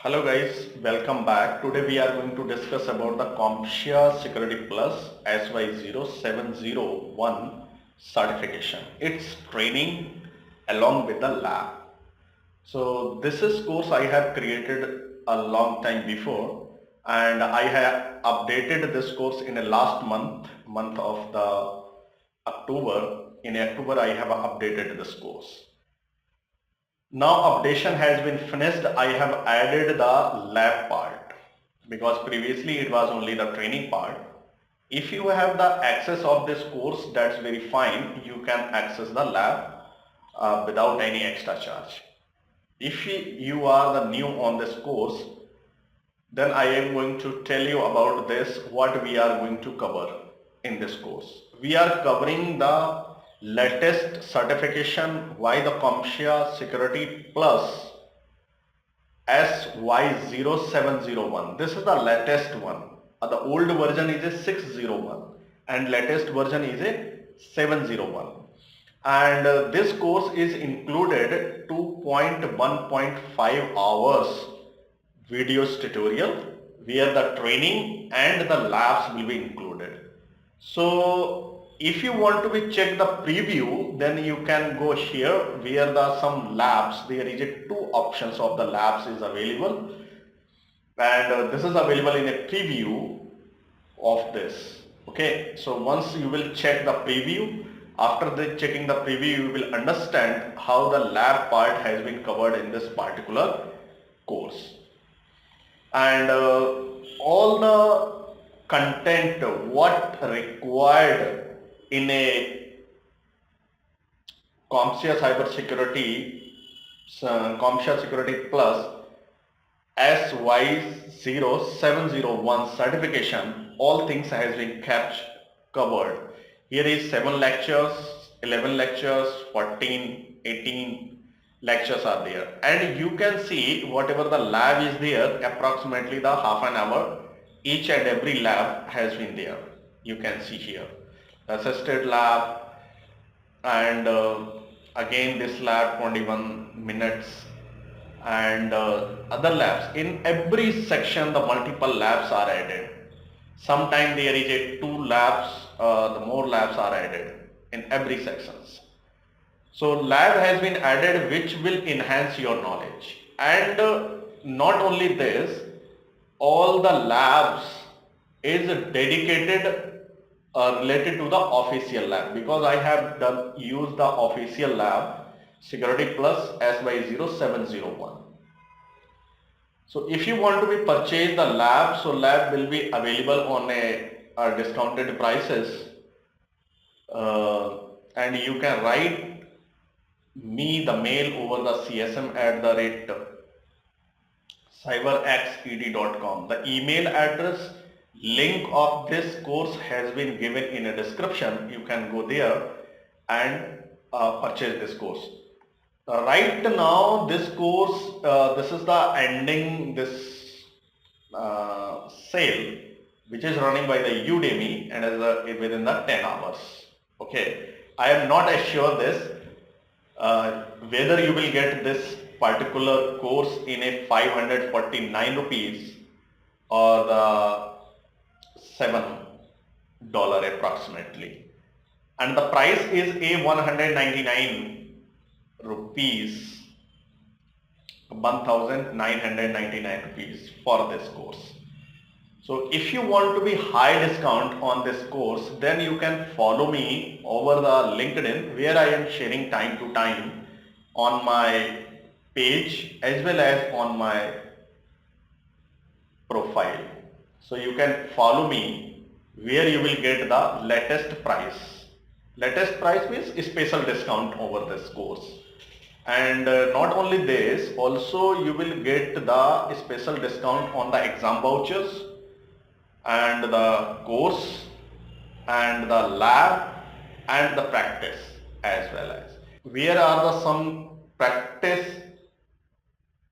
Hello guys, welcome back. Today we are going to discuss about the CompTIA Security Plus SY0-701 certification. It's training along with the lab. So this is course I have created a long time before, and I have updated this course in the last month of the October. In October I have updated this course. Now updation has been finished. I have added the lab part because previously it was only the training part. If you have the access of this course, that's very fine. You can access the lab without any extra charge. If you are the new on this course, then I am going to tell you about this, what we are going to cover in this course. We are covering the latest certification by the CompTIA Security Plus SY0-701. This is the latest one. The old version is a 601 and latest version is a 701. And this course is included 2.1.5 hours videos tutorial where the training and the labs will be included. So if you want to be check the preview, then you can go here where the some labs, there is a two options of the labs is available, and this is available in a preview of this. Okay, so once you will check the preview, after the checking the preview you will understand how the lab part has been covered in this particular course. And all the content what required in a CompTIA Cybersecurity, CompTIA Security Plus SY0-701 certification, all things has been covered. Here is 7 lectures, 11 lectures, 14, 18 lectures are there, and you can see whatever the lab is there, approximately the half an hour each and every lab has been there. You can see here assisted lab, and again this lab 21 minutes, and other labs. In every section the multiple labs are added. Sometimes there is a 2 labs, the more labs are added in every sections. So lab has been added which will enhance your knowledge. And not only this, all the labs is dedicated related to the official lab, because I have used the official lab Security Plus SY0-701. So if you want to be purchase the lab, so lab will be available on a discounted prices, and you can write me the mail over the csm@cybersecurity.com. The email address, link of this course has been given in a description. You can go there and purchase this course. Right now this course, this is the ending this sale which is running by the Udemy, and is within the 10 hours. Okay, I am not sure this whether you will get this particular course in a 549 rupees or the $7 approximately, and the price is a 199 rupees, 1999 rupees for this course. So if you want to be high discount on this course, then you can follow me over the LinkedIn, where I am sharing time to time on my page as well as on my profile. So you can follow me where you will get the latest price. Latest price means special discount over this course. And not only this, also you will get the special discount on the exam vouchers and the course and the lab and the practice as well as. Where are the some practice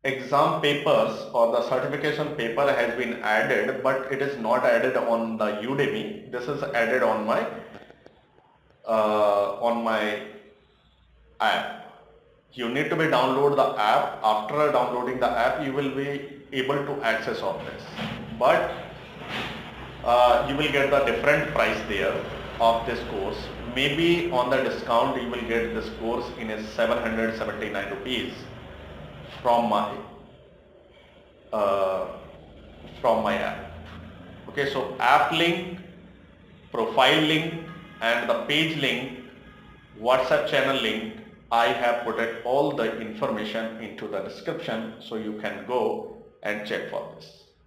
exam papers or the certification paper has been added, but it is not added on the Udemy. This is added on my app. You need to be download the app. After downloading the app, you will be able to access all this. But you will get the different price there of this course. Maybe on the discount you will get this course in a 779 rupees from my app. Okay, so app link, profile link and the page link, WhatsApp channel link, I have put it all the information into the description, so you can go and check for this.